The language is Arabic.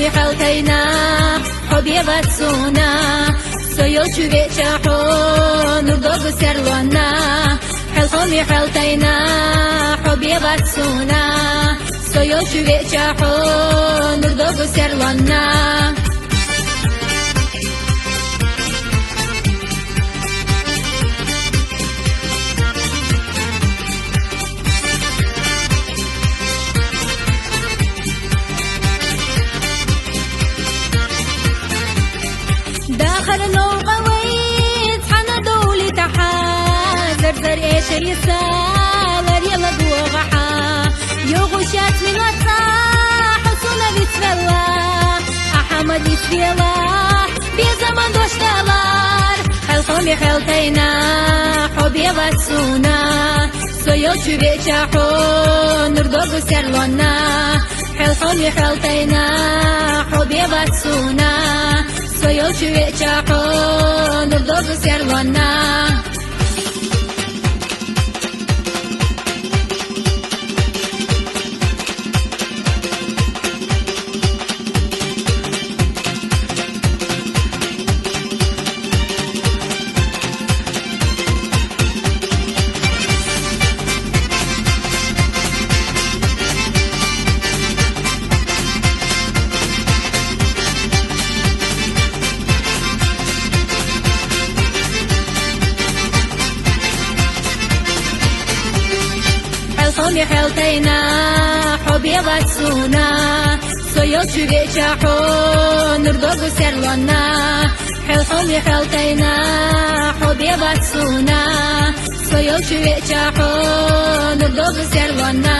حلتينا حبي باتسونا سيل شوي شاحون نرضو سرلونا حلتينا حبي باتسونا سيل شوي شاحون نرضو سرلونا داخل نوم قويت حنا دولي تحا زرزر ايش يسال يلا دوغحا يوغشات من الطاح حسونا بيتفلا احمد يتفلا بيزمن دوشتالار حلتينا حبي باتسونا سيل شوي شاحون نرضو سرلونا حلتينا حبي باتسونا سيل شوي شاحون نرضو سرلونا حلتينا حبي باتسونا سيل شوي شاحون نرضو سرلونا حلتينا حبي باتسونا سيل شوي شاحون نرضو سرلونا